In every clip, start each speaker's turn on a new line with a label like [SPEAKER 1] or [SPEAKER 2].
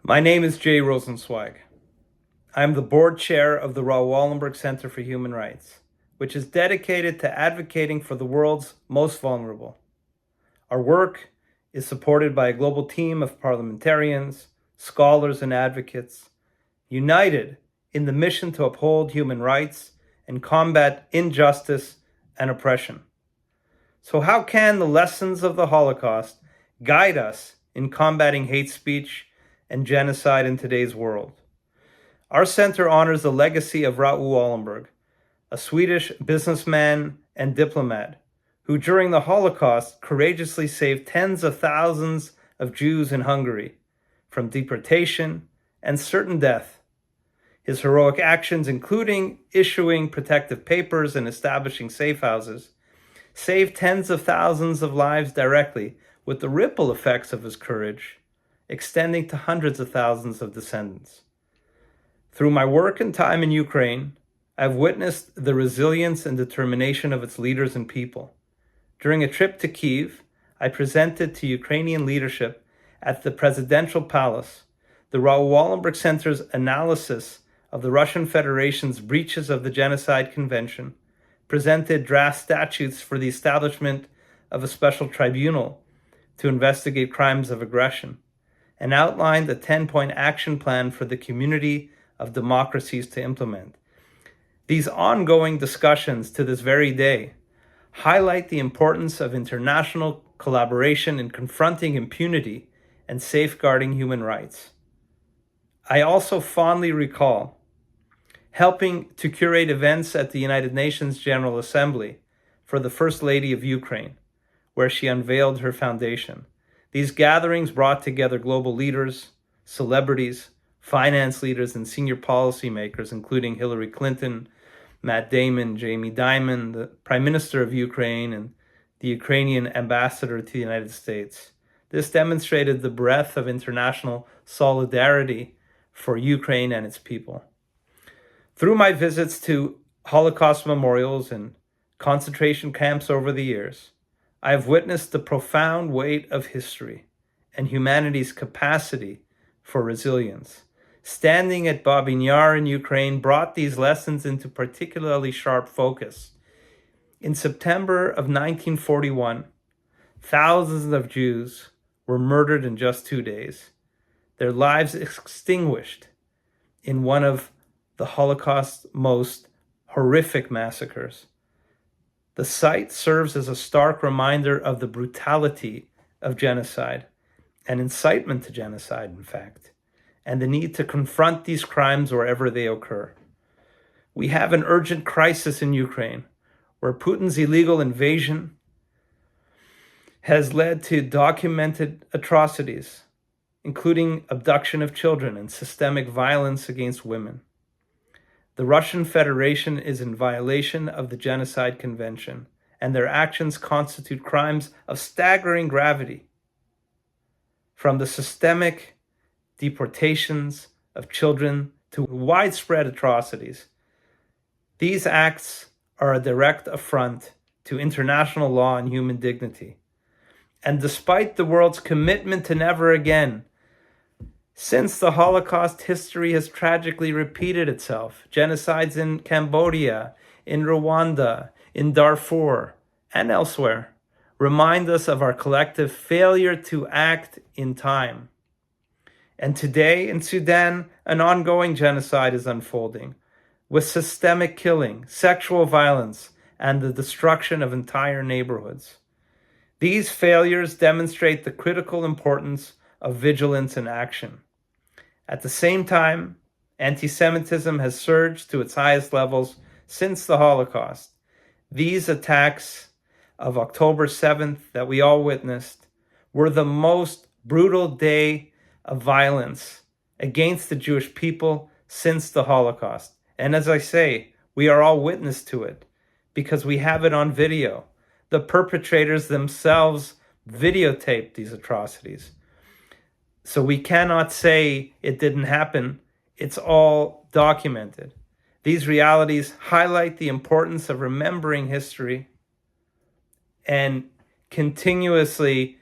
[SPEAKER 1] My name is Jay Rosenzweig. I am the board chair of the Raoul Wallenberg Center for Human Rights, which is dedicated to advocating for the world's most vulnerable. Our work is supported by a global team of parliamentarians, scholars, and advocates, united in the mission to uphold human rights and combat injustice and oppression. So how can the lessons of the Holocaust guide us in combating hate speech and genocide in today's world? Our center honors the legacy of Raoul Wallenberg, a Swedish businessman and diplomat who during the Holocaust courageously saved tens of thousands of Jews in Hungary from deportation and certain death. His heroic actions, including issuing protective papers and establishing safe houses, saved tens of thousands of lives directly, with the ripple effects of his courage extending to hundreds of thousands of descendants. Through my work and time in Ukraine, I've witnessed the resilience and determination of its leaders and people. During a trip to Kyiv, I presented to Ukrainian leadership at the Presidential Palace the Raoul Wallenberg Center's analysis of the Russian Federation's breaches of the Genocide Convention, presented draft statutes for the establishment of a special tribunal to investigate crimes of aggression, and outlined a 10-point action plan for the community of democracies to implement. These ongoing discussions to this very day highlight the importance of international collaboration in confronting impunity and safeguarding human rights. I also fondly recall helping to curate events at the United Nations General Assembly for the First Lady of Ukraine, where she unveiled her foundation. These gatherings brought together global leaders, celebrities, finance leaders, and senior policymakers, including Hillary Clinton, Matt Damon, Jamie Dimon, the Prime Minister of Ukraine, and the Ukrainian ambassador to the United States. This demonstrated the breadth of international solidarity for Ukraine and its people. Through my visits to Holocaust memorials and concentration camps over the years, I have witnessed the profound weight of history and humanity's capacity for resilience. Standing at Babyn Yar in Ukraine brought these lessons into particularly sharp focus. In September of 1941, thousands of Jews were murdered in just 2 days, their lives extinguished in one of the Holocaust's most horrific massacres. The site serves as a stark reminder of the brutality of genocide and incitement to genocide, in fact, and the need to confront these crimes wherever they occur. We have an urgent crisis in Ukraine, where Putin's illegal invasion has led to documented atrocities, including abduction of children and systemic violence against women. The Russian Federation is in violation of the Genocide Convention, and their actions constitute crimes of staggering gravity. From the systemic deportations of children to widespread atrocities, these acts are a direct affront to international law and human dignity. And despite the world's commitment to never again, since the Holocaust, history has tragically repeated itself. Genocides in Cambodia, in Rwanda, in Darfur, and elsewhere remind us of our collective failure to act in time. And today in Sudan, an ongoing genocide is unfolding, with systemic killing, sexual violence, and the destruction of entire neighborhoods. These failures demonstrate the critical importance of vigilance and action. At the same time, anti-Semitism has surged to its highest levels since the Holocaust. These attacks of October 7th that we all witnessed were the most brutal day of violence against the Jewish people since the Holocaust. And as I say, we are all witness to it because we have it on video. The perpetrators themselves videotaped these atrocities. So we cannot say it didn't happen. It's all documented. These realities highlight the importance of remembering history and continuously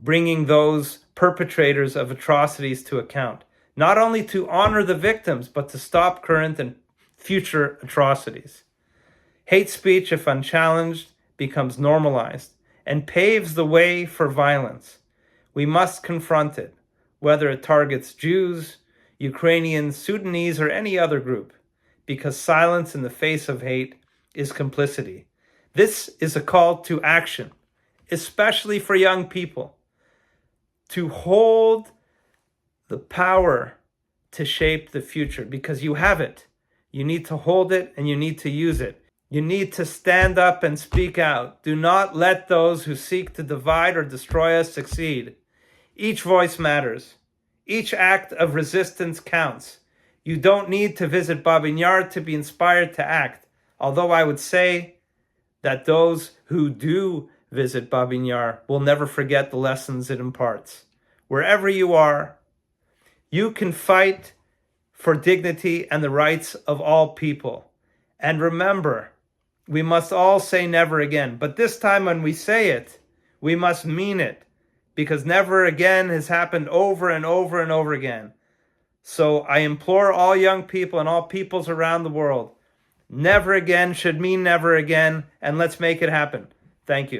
[SPEAKER 1] bringing those perpetrators of atrocities to account. not only to honor the victims, but to stop current and future atrocities. Hate speech, if unchallenged, becomes normalized and paves the way for violence. We must confront it, whether it targets Jews, Ukrainians, Sudanese, or any other group, because silence in the face of hate is complicity. This is a call to action, especially for young people, to hold the power to shape the future, because you have it. You need to hold it and you need to use it. You need to stand up and speak out. Do not let those who seek to divide or destroy us succeed. Each voice matters. Each act of resistance counts. You don't need to visit Babyn Yar to be inspired to act, although I would say that those who do visit Babyn Yar will never forget the lessons it imparts. Wherever you are, you can fight for dignity and the rights of all people. And remember, we must all say never again. But this time when we say it, we must mean it, because never again has happened over and over and over again. So I implore all young people and all peoples around the world, never again should mean never again, and let's make it happen. Thank you.